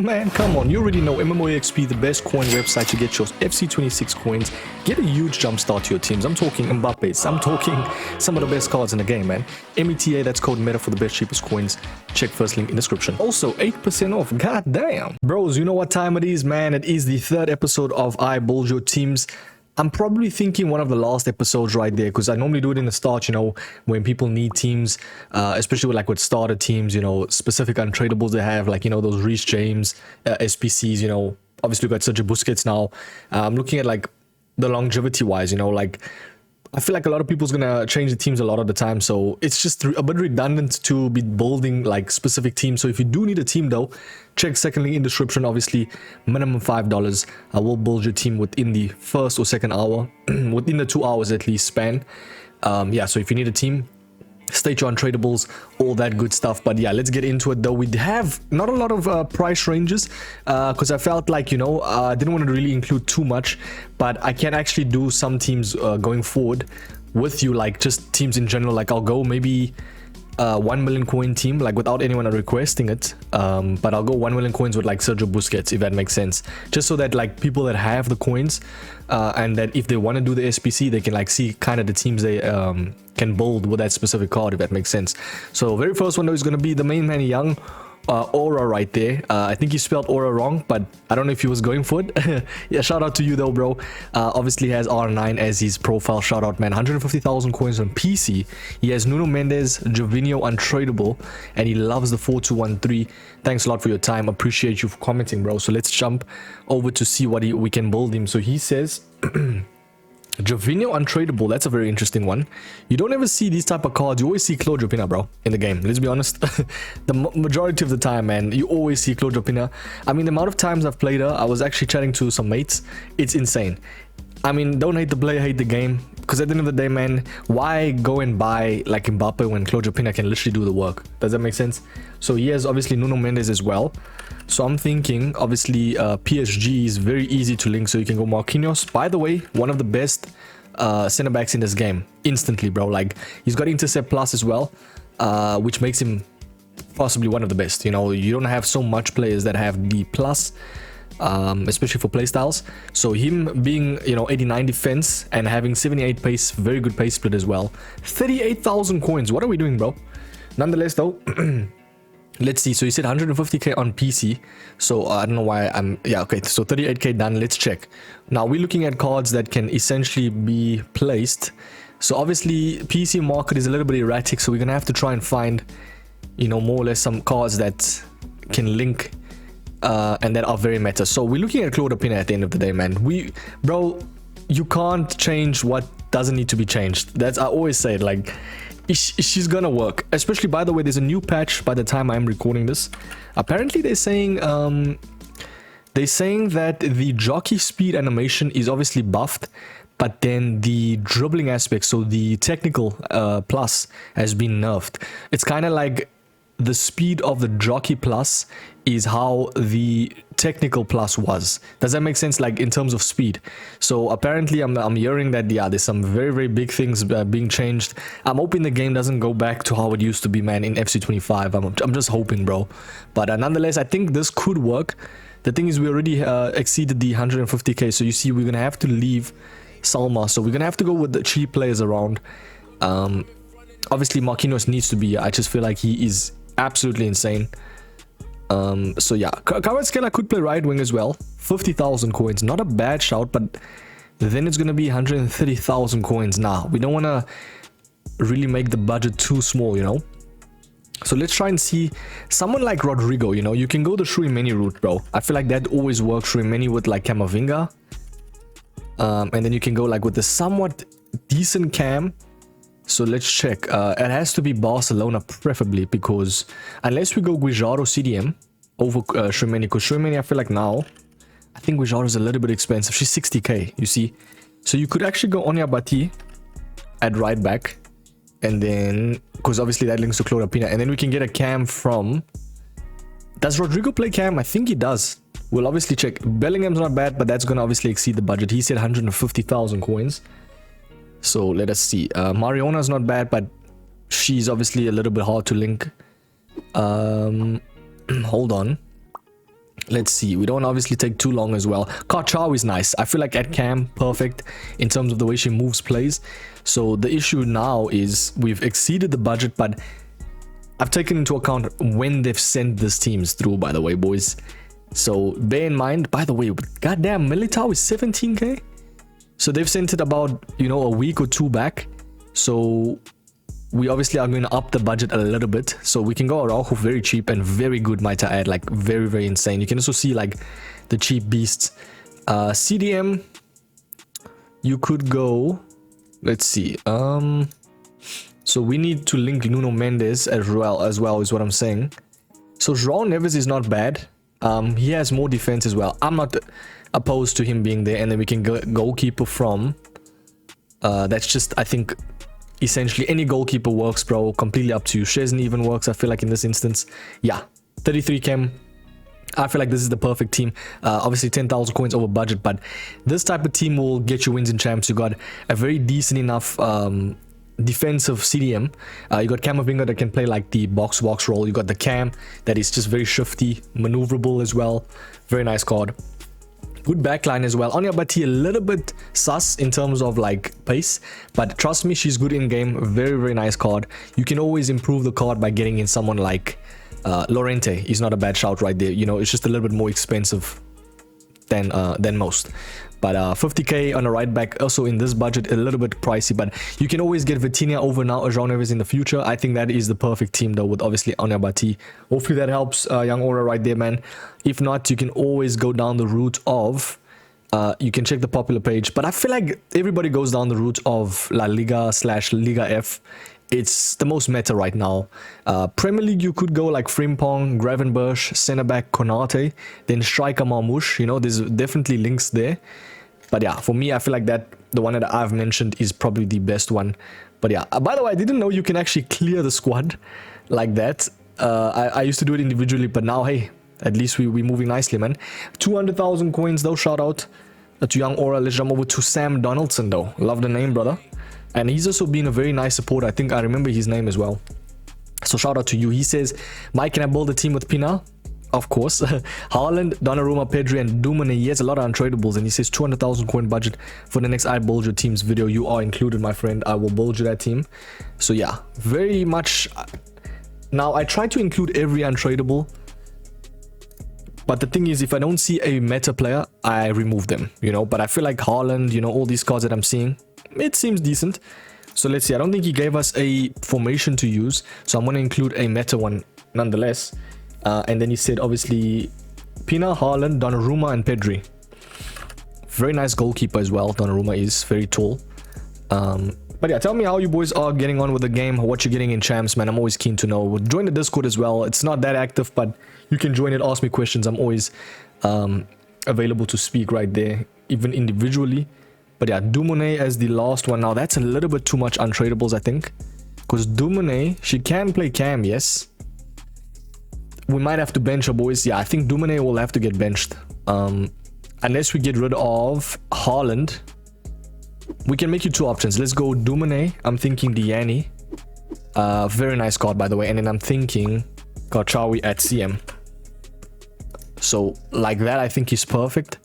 Man, come on, you already know MMOEXP, the best coin website to get your FC26 coins. Get a huge jump start to your teams. I'm talking Mbappe's, I'm talking some of the best cards in the game, man. META, that's code META for the best cheapest coins. Check first link in description. Also, 8% off, god damn. Bros, you know what time it is, man. It is the third episode of I Build Your Teams. I'm probably thinking one of the last episodes right there, because I normally do it in the start, you know, when people need teams, especially with starter teams, you know, specific untradables they have, like, you know, those Reece James, SPCs, you know, obviously we've got Sergio Busquets now. I'm looking at like the longevity wise, you know, like I feel like a lot of people's gonna change the teams a lot of the time, so it's just a bit redundant to be building like specific teams. So if you do need a team though, check second link in description. Obviously minimum $5. I will build your team within the first or second hour, within the 2 hours at least span. Yeah, so if you need a team, state your untradables, all that good stuff. But yeah, let's get into it though. We have not a lot of price ranges because I felt like, you know, I didn't want to really include too much, but I can actually do some teams going forward with you, like just teams in general. Like I'll go maybe 1 million coin team, like without anyone requesting it, but I'll go 1 million coins with like Sergio Busquets, if that makes sense, just so that like people that have the coins and that if they want to do the SPC, they can like see kind of the teams they can build with that specific card, if that makes sense. So very first one though is going to be the main man Young Aura right there. I think he spelled Aura wrong, but I don't know if he was going for it. Yeah, shout out to you though, bro. Obviously has R9 as his profile. Shout out, man. 150,000 coins on PC. He has Nuno Mendes, Jovinho untradeable, and he loves the 4213. Thanks a lot for your time. Appreciate you for commenting, bro. So let's jump over to see what we can build him. So he says Jovinho untradeable. That's a very interesting one. You don't ever see these type of cards. You always see Claude Jopina, bro, in the game. Let's be honest. The majority of the time, man, you always see Claude Jopina. I mean, the amount of times I've played her, I was actually chatting to some mates. It's insane. I mean, don't hate the player, hate the game. Because at the end of the day, man, why go and buy like Mbappe when Claude Jopina can literally do the work? Does that make sense? So he has obviously Nuno Mendes as well. So I'm thinking, obviously, PSG is very easy to link. So you can go Marquinhos. By the way, one of the best center backs in this game. Instantly, bro. Like, he's got Intercept Plus as well, which makes him possibly one of the best. You know, you don't have so much players that have the plus, especially for playstyles. So him being, you know, 89 defense and having 78 pace, very good pace split as well. 38,000 coins. What are we doing, bro? Nonetheless, though, let's see. So you said 150k on PC. So I don't know why I'm... Yeah, okay. So 38k done. Let's check. Now we're looking at cards that can essentially be placed. So obviously PC market is a little bit erratic. So we're going to have to try and find, you know, more or less some cards that can link and that are very meta. So we're looking at Claude Jopina at the end of the day, man. Bro, you can't change what doesn't need to be changed. That's... I always say it, like... she's gonna work. Especially, by the way, there's a new patch by the time I'm recording this. Apparently they're saying that the jockey speed animation is obviously buffed, but then the dribbling aspect, so the technical plus, has been nerfed. It's kind of like the speed of the jockey plus is how the technical plus was. Does that make sense, like in terms of speed? So apparently I'm hearing that, yeah, there's some very, very big things being changed. I'm hoping the game doesn't go back to how it used to be, man, in FC25. I'm just hoping, bro. But nonetheless, I think this could work. The thing is, we already exceeded the 150k, so you see we're gonna have to leave Salma, so we're gonna have to go with the cheap players around. Obviously Marquinhos needs to be. I just feel like he is absolutely insane. So yeah, Kvaratskhelia could play right wing as well. 50,000 coins, not a bad shout, but then it's gonna be 130,000 coins. Nah, we don't want to really make the budget too small, you know. So let's try and see someone like Rodrigo. You know, you can go the Shuimeni route, bro. I feel like that always works. Shuimeni with like Camavinga, and then you can go like with the somewhat decent cam. So let's check. It has to be Barcelona preferably, because unless we go Guijarro CDM over Shuimeni, because Shuimeni, I feel like now, I think Guijarro is a little bit expensive. She's 60k, you see. So you could actually go Onya Bati at right back, and then, because obviously that links to Claude Jopina, and then we can get a cam from... Does Rodrigo play cam? I think he does. We'll obviously check. Bellingham's not bad, but that's going to obviously exceed the budget. He said 150,000 coins. So let us see. Mariona's not bad, but she's obviously a little bit hard to link. Hold on. Let's see. We don't obviously take too long as well. Karchao is nice. I feel like at cam, perfect in terms of the way she moves plays. So the issue now is we've exceeded the budget, but I've taken into account when they've sent these teams through, by the way, boys. So bear in mind, by the way, goddamn, Militao is 17k. So they've sent it about, you know, a week or two back. So we obviously are going to up the budget a little bit. So we can go Araujo very cheap and very good, might I add, like very, very insane. You can also see like the cheap beasts. CDM, you could go, let's see. So we need to link Nuno Mendes as well is what I'm saying. So João Neves is not bad. He has more defense as well. I'm not opposed to him being there. And then we can go goalkeeper from. That's just, I think, essentially any goalkeeper works, bro. Completely up to you. Szczesny even works, I feel like, in this instance. Yeah, 33 chem. I feel like this is the perfect team. Obviously 10,000 coins over budget, but this type of team will get you wins in champs. You got a very decent enough defensive CDM. You got Camavinga that can play like the box role. You got the Cam that is just very shifty, maneuverable as well. Very nice card. Good backline as well. Anya Bati a little bit sus in terms of like pace, but trust me, she's good in game. Very, very nice card. You can always improve the card by getting in someone like Lorente. He's not a bad shout right there. You know, it's just a little bit more expensive than most. But 50k on a right back, also in this budget, a little bit pricey. But you can always get Vitinha over now, João Neves in the future. I think that is the perfect team though, with obviously Anya Bati. Hopefully that helps, young Aura right there, man. If not, you can always go down the route of, you can check the popular page. But I feel like everybody goes down the route of La Liga / Liga F. It's the most meta right now. Premier League, you could go like Frimpong, Gravenberch, centre back Konate, then striker Marmoush. You know, there's definitely links there. But yeah, for me, I feel like that the one that I've mentioned is probably the best one. But yeah, by the way, I didn't know you can actually clear the squad like that. I used to do it individually, but now, hey, at least we're moving nicely, man. 200,000 coins though, shout out to young Aura. Let's jump over to Sam Donaldson though. Love the name, brother. And he's also been a very nice supporter. I think I remember his name as well. So shout out to you. He says, Mike, can I build a team with Pina? Of course. Haaland, Donnarumma, Pedri, and Dumane. He has a lot of untradables, and he says 200,000 coin budget for the next I Build Your Teams video. You are included, my friend. I will build you that team. So yeah, very much. Now I try to include every untradable, but the thing is, if I don't see a meta player, I remove them. You know, but I feel like Haaland, you know, all these cards that I'm seeing, it seems decent. So let's see. I don't think he gave us a formation to use, so I'm going to include a meta one nonetheless. And then he said, obviously, Pina, Haaland, Donnarumma, and Pedri. Very nice goalkeeper as well. Donnarumma is very tall. But yeah, tell me how you boys are getting on with the game, what you're getting in champs, man. I'm always keen to know. Join the Discord as well. It's not that active, but you can join it, ask me questions. I'm always available to speak right there, even individually. But yeah, Dumane as the last one. Now, that's a little bit too much untradables, I think. Because Dumane, she can play Cam, yes. We might have to bench her, boys. Yeah, I think Dumane will have to get benched. Unless we get rid of Haaland. We can make you two options. Let's go Dumane. I'm thinking Diani. Very nice card, by the way. And then I'm thinking Karchawi at CM. So, like that, I think he's perfect.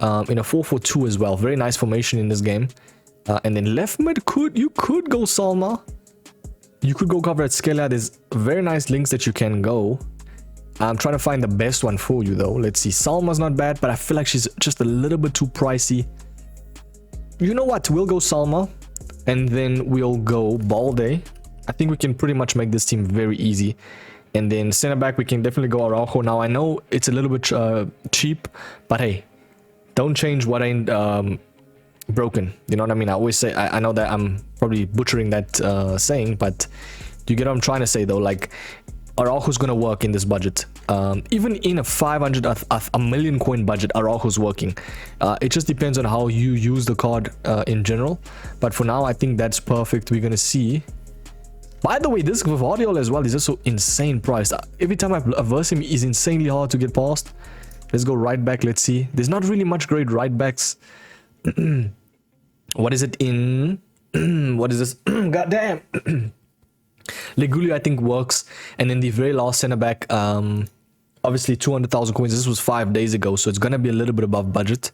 In a 4-4-2 as well. Very nice formation in this game. And then left mid, you could go Salma. You could go cover at Skelia. There's very nice links that you can go. I'm trying to find the best one for you though. Let's see. Salma's not bad, but I feel like she's just a little bit too pricey. You know what? We'll go Salma. And then we'll go Balde. I think we can pretty much make this team very easy. And then center back, we can definitely go Araujo. Now, I know it's a little bit cheap, but hey, don't change what ain't broken. You know what I mean? I always say, I know that I'm probably butchering that saying, but you get what I'm trying to say though. Like, Araujo's gonna work in this budget. Even in a 500, a million coin budget, Araujo's working. It just depends on how you use the card in general. But for now, I think that's perfect. We're gonna see. By the way, this Guardiola as well is also insane priced. Every time I verse him, he's insanely hard to get past. Let's go right back. Let's see. There's not really much great right backs. What is it in? What is this? God damn. Legulio, I think, works. And then the very last center back, Obviously 200,000 coins. This was 5 days ago, so it's gonna be a little bit above budget,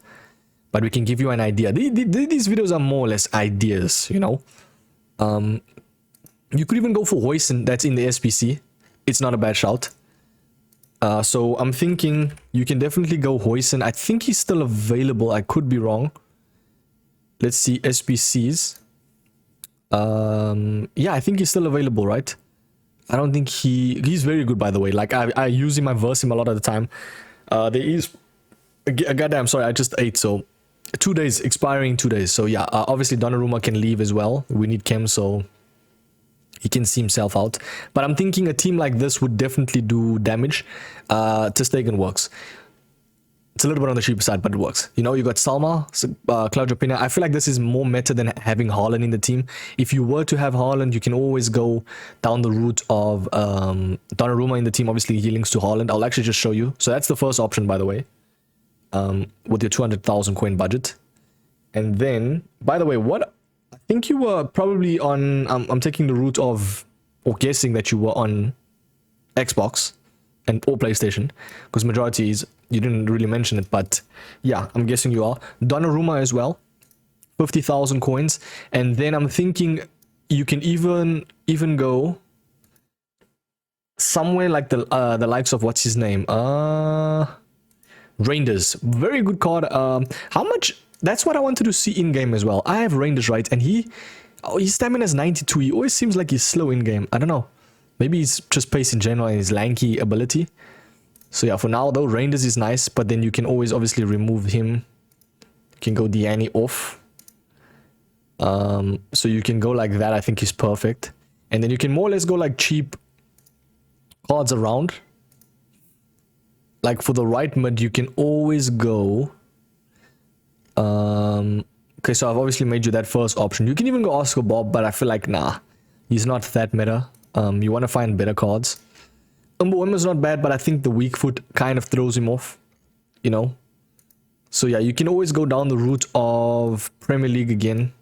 but we can give you an idea. These videos are more or less ideas, you know. You could even go for Hoisin. That's in the SPC. It's not a bad shout. So I'm thinking you can definitely go Hoisin. I think he's still available. I could be wrong. Let's see SPCs. Yeah, I think he's still available, right? I don't think he's very good, by the way. Like I use him, I verse him a lot of the time. There is goddamn, sorry, I just ate. So 2 days, expiring 2 days. So yeah, obviously Donnarumma can leave as well. We need Kem, so he can see himself out. But I'm thinking a team like this would definitely do damage. Ter Stegen works. It's a little bit on the cheaper side, but it works. You know, you got Salma, Claudio Pina. I feel like this is more meta than having Haaland in the team. If you were to have Haaland, you can always go down the route of Donnarumma in the team. Obviously, he links to Haaland. I'll actually just show you. So that's the first option, by the way, with your 200,000 coin budget. And then, by the way, what I think you were probably on, I'm taking the route of, or guessing that you were on Xbox and or PlayStation, because majority is, you didn't really mention it, but yeah, I'm guessing you are. Donnarumma as well, 50,000 coins. And then I'm thinking you can even go somewhere like the likes of, what's his name, Reinders. Very good card. How much? That's what I wanted to see in game as well. I have Reinders, right? And his stamina is 92. He always seems like he's slow in game. I don't know. Maybe he's just pace in general and his lanky ability. So yeah, for now though, Reinders is nice, but then you can always obviously remove him. You can go Diani off. So you can go like that. I think is perfect. And then you can more or less go like cheap cards around. Like for the right mid, you can always go. Okay, so I've obviously made you that first option. You can even go Oscar Bob, but I feel like nah, he's not that meta. You want to find better cards. Umbo is not bad, but I think the weak foot kind of throws him off, you know. So yeah, you can always go down the route of Premier League again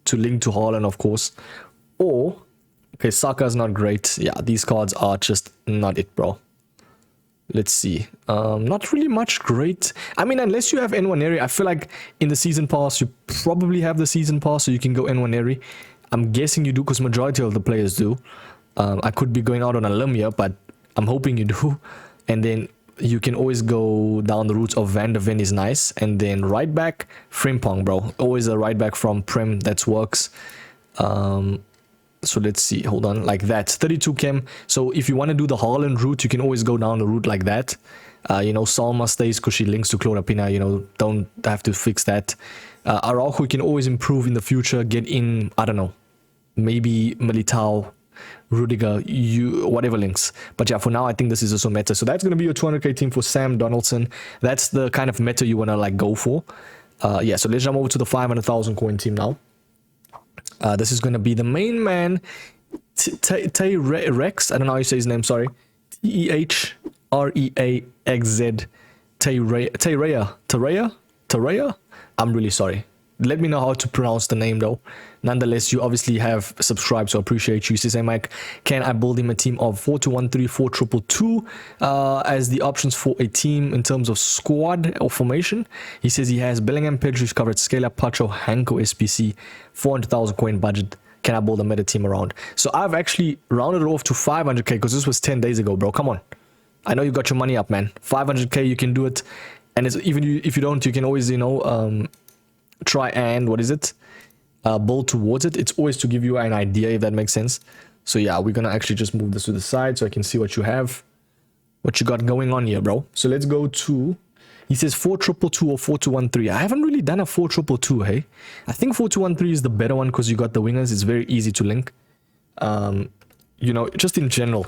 to link to Haaland, of course. Or, okay, Saka's not great. Yeah, these cards are just not it, bro. Let's see. Not really much great. I mean, unless you have N1 I feel like in the season pass, you probably have the season pass, so you can go N1 I'm guessing you do, because majority of the players do. I could be going out on a limb here, but I'm hoping you do. And then you can always go down the route of Van der Ven is nice. And then right back, Frimpong, bro. Always a right back from Prem. That works. So let's see. Hold on. Like that. 32 chem. So if you want to do the Haaland route, you can always go down the route like that. You know, Salma stays because she links to Claudio Pina. You know, don't have to fix that. Araujo, you can always improve in the future. Get in, I don't know, maybe Militao, Rudiger, whatever links. But yeah, for now I think this is also meta. So that's going to be your 200k team for Sam Donaldson. That's the kind of meta you want to like go for. Yeah, so let's jump over to the 500,000 coin team now. This is going to be the main man, Rex. I don't know how you say his name, sorry. Tehreax. Tehreax. I'm really sorry. Let me know how to pronounce the name though. Nonetheless, you obviously have subscribed, so I appreciate you. He says, hey Mike, can I build him a team of 4-2-1-3, 4-2-2 as the options for a team in terms of squad or formation? He says he has Bellingham, Pedri, covered, Scala, Pacho, Hanko, SPC, 400,000 coin budget. Can I build a meta team around? So I've actually rounded it off to 500k because this was 10 days ago, bro. Come on. I know you got your money up, man. 500k, you can do it. And it's, even if you don't, you can always, you know, try and, what is it? Build towards it. It's always to give you an idea, if that makes sense. So yeah, we're gonna actually just move this to the side so I can see what you have, what you got going on here, bro. So let's go to, he says 4-2-2 or 4-2-1-3. I haven't really done a 4-2-2, hey. I think 4-2-1-3 is the better one because you got the wingers. It's very easy to link. You know, just in general,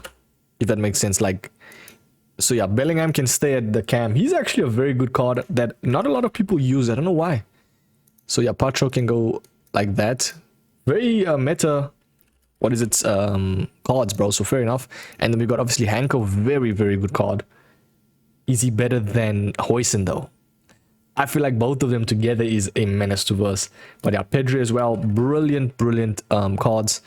if that makes sense. Like, so yeah, Bellingham can stay at the cam. He's actually a very good card that not a lot of people use. I don't know why. So yeah, Pacho can go like that. Very meta, what is it, cards, bro. So fair enough. And then we got obviously Hanko, very, very good card. Is he better than Hoisin though? I feel like both of them together is a menace to verse. But yeah, Pedri as well, brilliant, brilliant cards.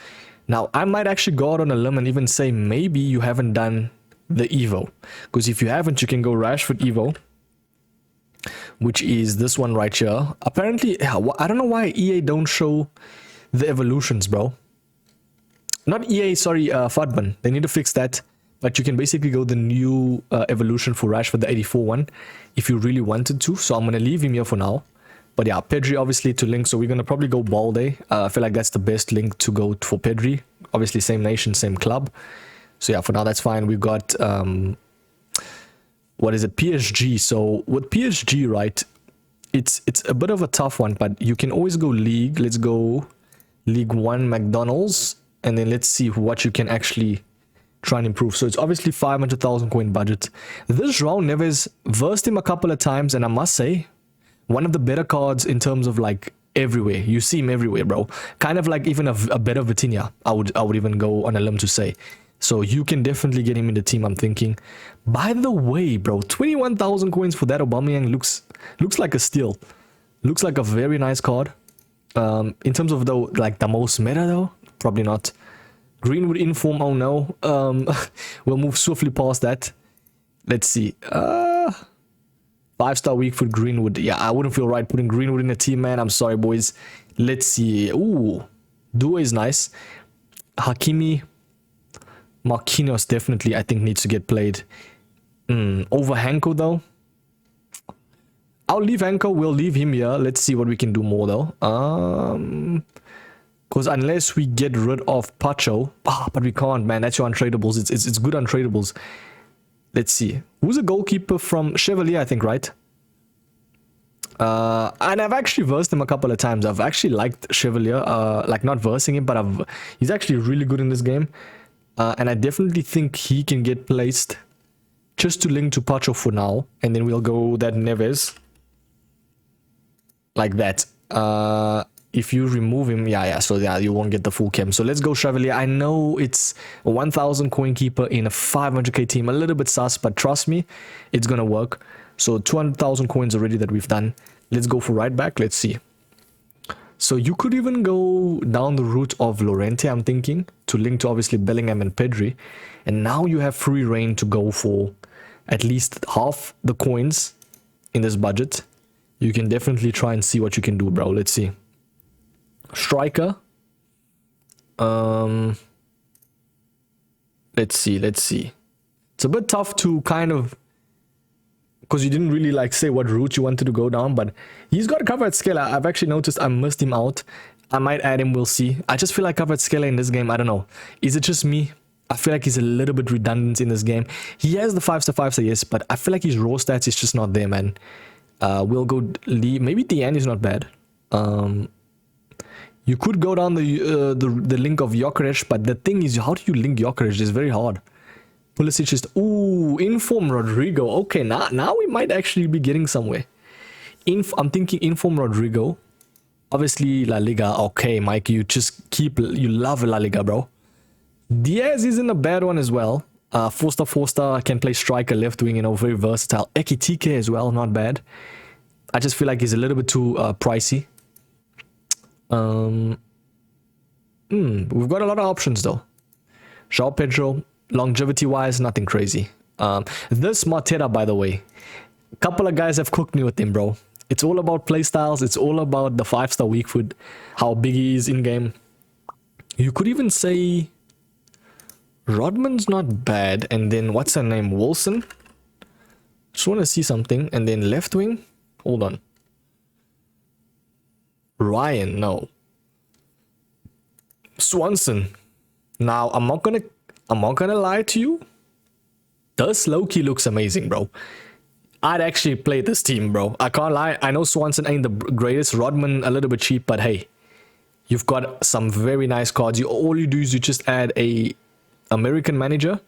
Now, I might actually go out on a limb and even say maybe you haven't done the Evo. Because if you haven't, you can go Rashford Evo, which is this one right here. Apparently, I don't know why EA don't show the evolutions, bro. Not EA, sorry, Fudman. They need to fix that. But you can basically go the new evolution for Rashford, the 84 one, if you really wanted to. So I'm going to leave him here for now. But yeah, Pedri obviously to link. So we're going to probably go Balde. I feel like that's the best link to go for Pedri. Obviously, same nation, same club. So yeah, for now, that's fine. We've got, what is it? PSG. So with PSG, right, it's a bit of a tough one. But you can always go League. Let's go League 1 McDonald's. And then let's see what you can actually try and improve. So it's obviously 500,000 coin budget. This João Neves versed him a couple of times, and I must say, one of the better cards in terms of like everywhere. You see him everywhere, bro. Kind of like even a better Vitinha, I would even go on a limb to say. So you can definitely get him in the team, I'm thinking. By the way, bro, 21,000 coins for that Aubameyang looks like a steal. Looks like a very nice card. In terms of though, like the most meta though, probably not. Greenwood inform, oh no. We'll move swiftly past that. Let's see. 5-star weak for Greenwood. Yeah, I wouldn't feel right putting Greenwood in a team, man. I'm sorry, boys. Let's see. Ooh, Duo is nice. Hakimi, Marquinhos definitely, I think, needs to get played. Over Hanko, though. I'll leave Hanko. We'll leave him here. Let's see what we can do more, though. Because unless we get rid of Pacho, but we can't, man. That's your untradables. It's good untradables. Let's see. Who's a goalkeeper from Chevalier, I think, right? And I've actually versed him a couple of times. I've actually liked Chevalier. Like, not versing him, but he's actually really good in this game. And I definitely think he can get placed just to link to Pacho for now. And then we'll go that Neves. Like that. If you remove him, so you won't get the full chem. So let's go Chevalier. I know it's a 1,000 coin keeper in a 500k team, a little bit sus, but trust me, it's gonna work. So 200,000 coins already that we've done. Let's go for right back. Let's see. So you could even go down the route of Llorente, I'm thinking, to link to obviously Bellingham and Pedri, and now you have free reign to go for at least half the coins in this budget. You can definitely try and see what you can do, bro. Let's see. Striker. Let's see. It's a bit tough to kind of, because you didn't really like say what route you wanted to go down, but he's got a covered scale. I've actually noticed I missed him out. I might add him, we'll see. I just feel like covered scale in this game, I don't know. Is it just me? I feel like he's a little bit redundant in this game. He has the 5-star, yes, but I feel like his raw stats is just not there, man. We'll go Lee. Maybe Deanne is not bad. You could go down the link of Jokeres, but the thing is, how do you link Jokeres? It's very hard. Pulisic is... Ooh, Inform Rodrigo. Okay, now we might actually be getting somewhere. I'm thinking Inform Rodrigo. Obviously, La Liga. Okay, Mike, you love La Liga, bro. Diaz isn't a bad one as well. 4-star, can play striker, left wing, very versatile. Ekitike as well, not bad. I just feel like he's a little bit too pricey. We've got a lot of options though. João Pedro, longevity wise, nothing crazy. This Matera, by the way, a couple of guys have cooked me with him, bro. It's all about playstyles. It's all about the 5-star weak foot, how big he is in game. You could even say Rodman's not bad. And then what's her name? Wilson. Just want to see something. And then left wing. Hold on. Ryan, no. Swanson. Now, I'm not gonna lie to you. This Loki looks amazing, bro. I'd actually play this team, bro. I can't lie. I know Swanson ain't the greatest. Rodman a little bit cheap, but hey, you've got some very nice cards. All you do is you just add a American manager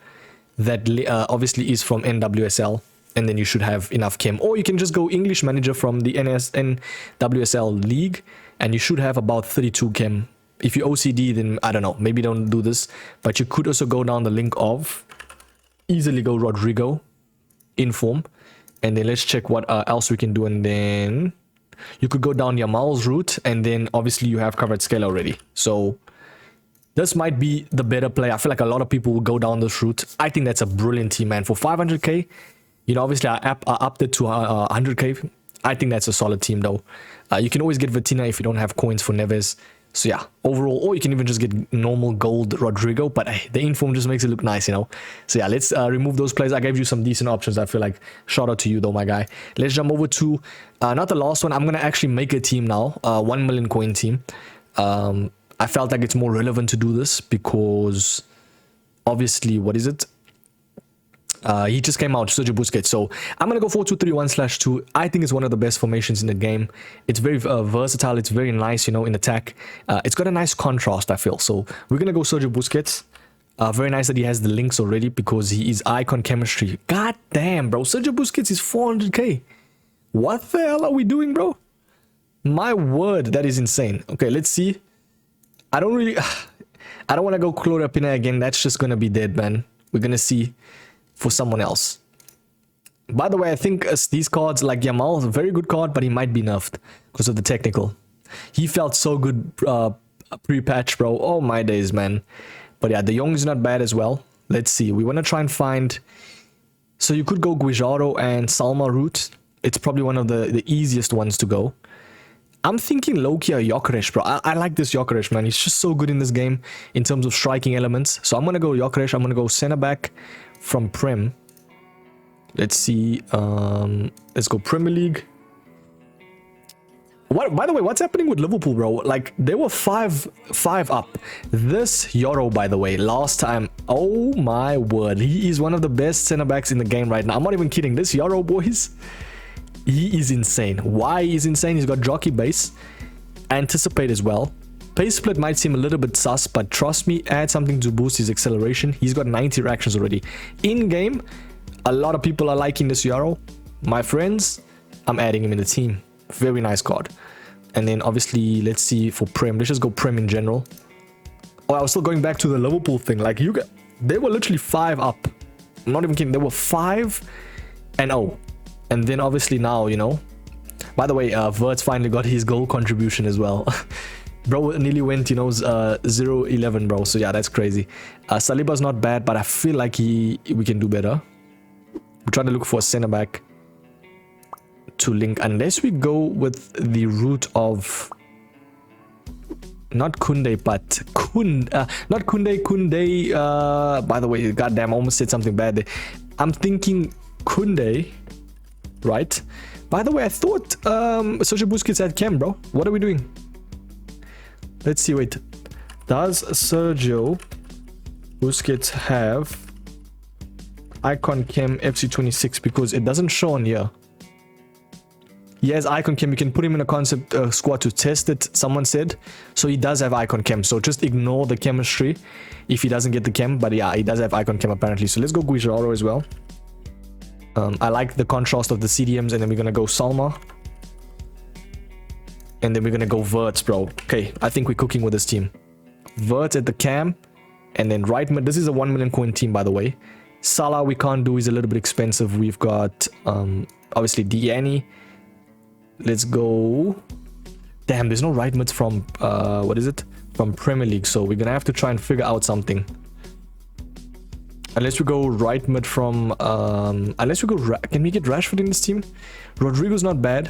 that obviously is from NWSL, and then you should have enough chem. Or you can just go English manager from the NWSL league, and you should have about 32 chem. If you OCD, then I don't know, maybe don't do this, but you could also go down the link of easily go Rodrigo Inform, and then let's check what else we can do. And then you could go down Yamal's route, and then obviously you have covered scale already. So This might be the better play. I feel like a lot of people will go down this route. I think that's a brilliant team, man. For 500k, you know, obviously I upped it to 100k. I think that's a solid team, though. You can always get Vitina if you don't have coins for Neves. So yeah, overall, or you can even just get normal gold Rodrigo, but hey, the inform just makes it look nice, you know. So yeah, let's remove those players. I gave you some decent options. I feel like shout out to you though, my guy. Let's jump over to not the last one. I'm gonna actually make a team now, 1 million coin team. I felt like it's more relevant to do this because obviously, what is it? He just came out, Sergio Busquets. So I'm going to go 4-2-3-1/2. I think it's one of the best formations in the game. It's very versatile. It's very nice, you know, in attack. It's got a nice contrast, I feel. So we're going to go Sergio Busquets. Very nice that he has the links already because he is icon chemistry. God damn, bro. Sergio Busquets is 400k. What the hell are we doing, bro? My word, that is insane. Okay, let's see. I don't want to go Claudia Pina again. That's just going to be dead, man. We're going to see for someone else. By the way, I think these cards like Yamal, a very good card, but he might be nerfed because of the technical. He felt so good pre-patch, bro. Oh my days, man. But yeah, De Jong is not bad as well. Let's see. We want to try and find... So you could go Guijaro and Salma route. It's probably one of the easiest ones to go. I'm thinking Loki or Gyökeres, bro. I like this Gyökeres, man. He's just so good in this game in terms of striking elements. So I'm going to go Gyökeres. I'm going to go center back from Prem. Let's see. Let's go Premier League. What? By the way, what's happening with Liverpool, bro? Like, they were 5 up. This Euro, by the way, last time. Oh my word. He is one of the best center backs in the game right now. I'm not even kidding. This Euro, boys, he is insane. Why he's insane? He's got jockey base, anticipate as well. Pace split might seem a little bit sus, but trust me, add something to boost his acceleration. He's got 90 reactions already. In game, a lot of people are liking this Euro. My friends, I'm adding him in the team. Very nice card. And then obviously, let's see for Prem. Let's just go Prem in general. Oh, I was still going back to the Liverpool thing. Like, they were literally 5 up. I'm not even kidding. They were 5-0. And then obviously now, you know. By the way, Verts finally got his goal contribution as well. Bro nearly went, you know, 0-11, bro. So yeah, that's crazy. Saliba's not bad, but I feel like we can do better. We're trying to look for a center back to link, unless we go with the route of not Kunde, but not Kunde. By the way, goddamn, I almost said something bad there. I'm thinking Kunde, right? By the way, I thought Sergio Busquets had chem, bro. What are we doing? Let's see, wait. Does Sergio Busquets have Icon Chem FC26? Because it doesn't show on here. He has Icon Chem. You can put him in a concept squad to test it, someone said. So he does have Icon Chem. So just ignore the chemistry if he doesn't get the chem. But yeah, he does have Icon Chem apparently. So let's go Guijaro as well. I like the contrast of the CDMs. And then we're going to go Salma. And then we're going to go Verts, bro. Okay, I think we're cooking with this team. Verts at the cam. And then right mid. This is a 1 million coin team, by the way. Salah we can't do. He's a little bit expensive. We've got, obviously, Diani. Let's go. Damn, there's no right mids from, what is it? From Premier League. So we're going to have to try and figure out something. Unless we go right mid from, unless we go, can we get Rashford in this team? Rodrigo's not bad.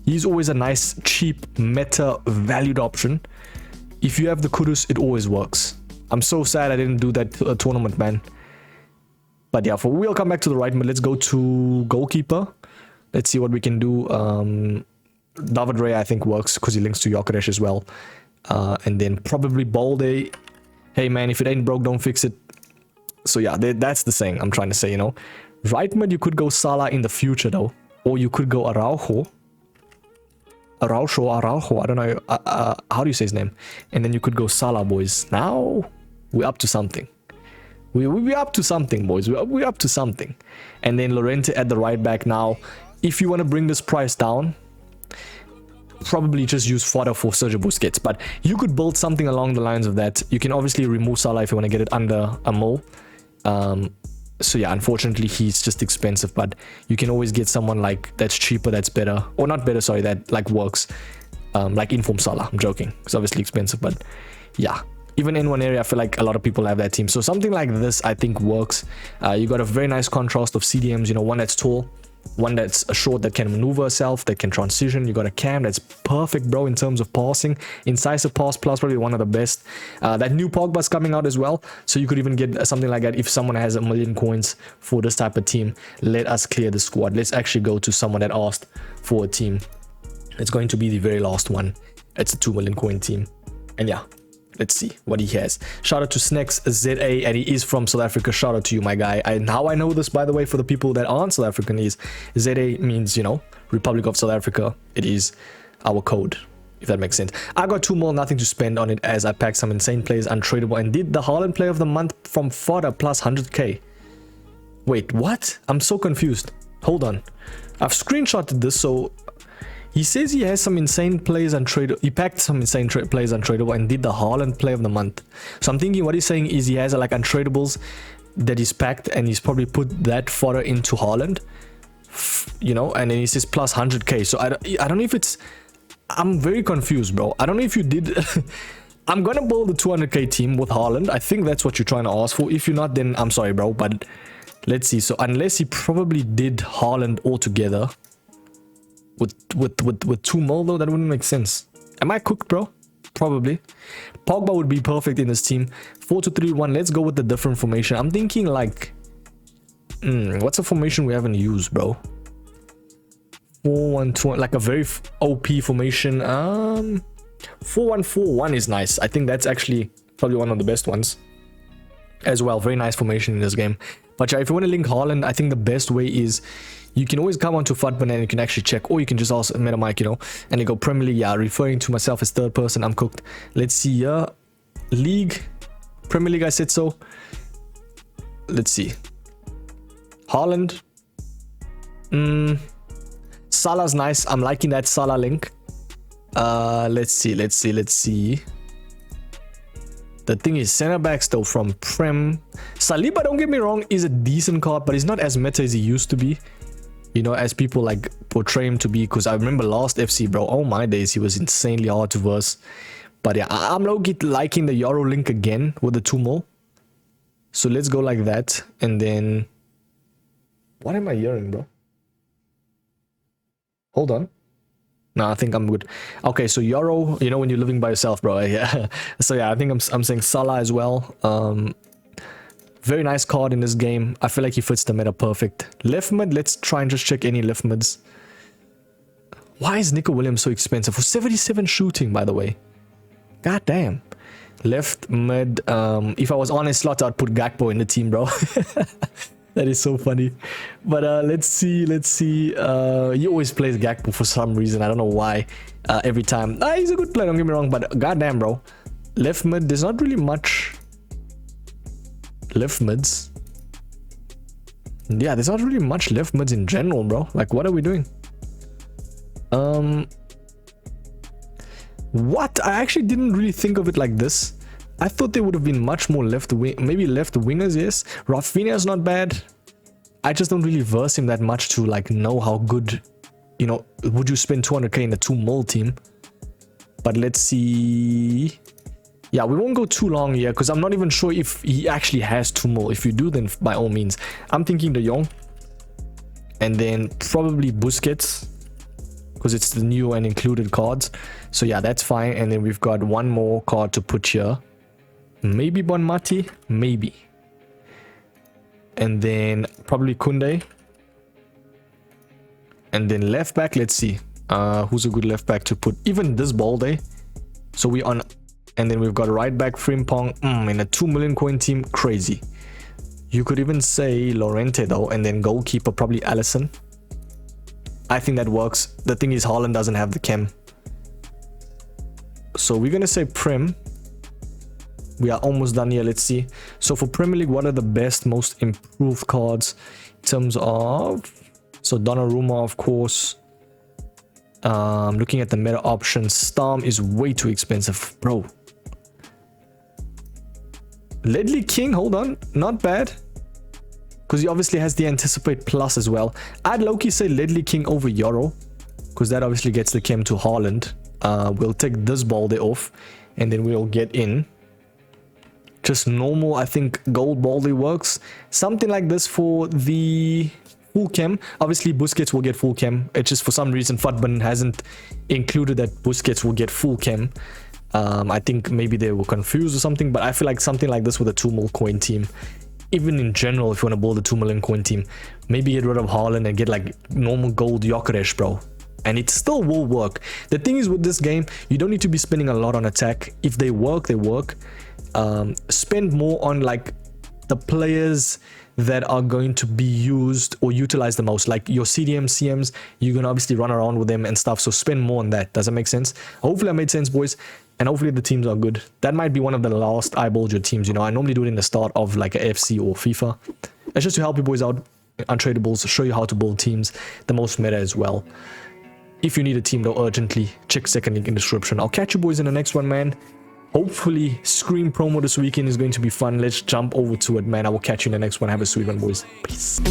He's always a nice, cheap, meta, valued option. If you have the Kudus, it always works. I'm so sad I didn't do that tournament, man. But yeah, we'll come back to the right mid. Let's go to goalkeeper. Let's see what we can do. David Ray, I think, works because he links to Gyökeres as well. And then probably Balde. Hey, man, if it ain't broke, don't fix it. So yeah, that's the saying I'm trying to say, you know. Right mid, you could go Salah in the future, though. Or you could go Araujo. Araujo, I don't know, how do you say his name? And then you could go Salah, boys. Now, we're up to something. We're up to something, boys. We're up to something. And then Llorente at the right back now. If you want to bring this price down, probably just use fodder for Sergio Busquets. But you could build something along the lines of that. You can obviously remove Salah if you want to get it under a mil. So yeah, unfortunately, he's just expensive, but you can always get someone like that's cheaper, that's better, or not better, sorry, that like works, like Inform Salah. I'm joking, it's obviously expensive, but yeah, Even in one area, I feel like a lot of people have that team. So something like this, I think, works. You got a very nice contrast of CDMs, you know, one that's tall, one that's short that can maneuver herself, that can transition. You got a Cam that's perfect, bro, in terms of passing. Incisive pass plus, probably one of the best. That new Pogba's coming out as well. So you could even get something like that if someone has 1 million coins for this type of team. Let us clear the squad. Let's actually go to someone that asked for a team. It's going to be the very last one. It's a 2 million coin team. And yeah, let's see what he has. Shout out to Snex ZA, and he is from South Africa. Shout out to you, my guy. And how I know this, by the way, for the people that aren't South African, is ZA means, you know, Republic of South Africa. It is our code, if that makes sense. I got 2 more, nothing to spend on it, as I packed some insane players, untradeable, and did the Haaland Player of the Month from fodder plus 100k. Wait, what? I'm so confused. Hold on. I've screenshotted this, so he says he has some insane players untradeable. He packed some insane players untradeable and did the Haaland Player of the Month. So I'm thinking what he's saying is he has like untradeables that he's packed, and he's probably put that fodder into Haaland, you know, and then he says plus 100k. So I don't know if it's... I'm very confused, bro. I don't know if you did... I'm gonna build the 200k team with Haaland. I think that's what you're trying to ask for. If you're not, then I'm sorry, bro. But let's see. So unless he probably did Haaland altogether with 2 mil, though, that wouldn't make sense. Am I cooked, bro? Probably. Pogba would be perfect in this team. 4-2-3-1. Let's go with the different formation. I'm thinking like, what's a formation we haven't used, bro? 4-1-2-1, like a very OP formation. 4-1-4-1 is nice. I think that's actually probably one of the best ones as well. Very nice formation in this game. But yeah, if you want to link Haaland, I think the best way is you can always come onto Futbin and you can actually check, or you can just ask MetaMike, you know, and you go Premier League. Yeah, referring to myself as third person, I'm cooked. Let's see here. League, Premier League, I said so. Let's see. Haaland. Salah's nice. I'm liking that Salah link. Let's see. The thing is, center backs though from Prem. Saliba, don't get me wrong, is a decent card, but he's not as meta as he used to be. You know, as people like portray him to be. Because I remember last FC, bro. Oh my days, he was insanely hard to verse. But yeah, I'm low-key liking the Euro link again with the 2 mil. So let's go like that. And then... what am I hearing, bro? Hold on. No, I think I'm good. Okay, so Euro, you know, when you're living by yourself, bro. Yeah. So yeah, I think I'm saying Salah as well. Very nice card in this game. I feel like he fits the meta perfect. Left mid, let's try and just check any left mids. Why is Nico Williams so expensive? For 77 shooting, by the way. God damn. Left mid, if I was on a slot, I'd put Gakpo in the team, bro. That is so funny. But let's see. He always plays Gakpo for some reason. I don't know why. Every time. He's a good player, don't get me wrong. But goddamn, bro. Left mid, there's not really much left mids. Yeah, there's not really much left mids in general, bro. Like, what are we doing? What? I actually didn't really think of it like this. I thought there would have been much more left wing, maybe left wingers. Yes, Rafinha's not bad. I just don't really verse him that much to like know how good, you know, would you spend 200k in a 2 mil team? But let's see. Yeah, we won't go too long here because I'm not even sure if he actually has 2 mil. If you do, then by all means. I'm thinking De Jong, and then probably Busquets, because it's the new and included cards. So yeah, that's fine. And then we've got 1 more card to put here. Maybe Bonmati, maybe. And then probably Kunde. And then left back, let's see. Who's a good left back to put? Even this Balde. So we on... And then we've got right back Frimpong. In a 2 million coin team, crazy. You could even say Lorente though. And then goalkeeper, probably Alisson. I think that works. The thing is, Haaland doesn't have the chem. So we're going to say Prem. We are almost done here. Let's see. So for Premier League, what are the best, most improved cards in terms of... So Donnarumma, of course. Looking at the meta options, Storm is way too expensive, bro. Ledley King, hold on. Not bad. Because he obviously has the Anticipate Plus as well. I'd low-key say Ledley King over Euro. Because that obviously gets the chem to Haaland. We'll take this Balde off. And then we'll get in just normal, I think gold baldy works. Something like this for the full chem. Obviously Busquets will get full chem. It's just for some reason Futbin hasn't included that Busquets will get full chem. I think maybe they were confused or something, but I feel like something like this with a 2 mil coin team, even in general, if you want to build a 2 million coin team, maybe get rid of Haaland and get like normal gold Gyökeres, bro, and it still will work. The thing is with this game, you don't need to be spending a lot on attack. If they work, they work. Spend more on like the players that are going to be used or utilized the most, like your CDM CMs. You're gonna obviously run around with them and stuff, so spend more on that. Does that make sense? Hopefully I made sense, boys, and hopefully the teams are good. That might be one of the last eyeball your teams, you know. I normally do it in the start of like a FC or FIFA. It's just to help you boys out, untradables, show you how to build teams, the most meta as well. If you need a team though urgently, check second link in the description. I'll catch you boys in the next one, man. Hopefully Scream promo this weekend is going to be fun. Let's jump over to it, man. I will catch you in the next one. Have a sweet one, boys. Peace.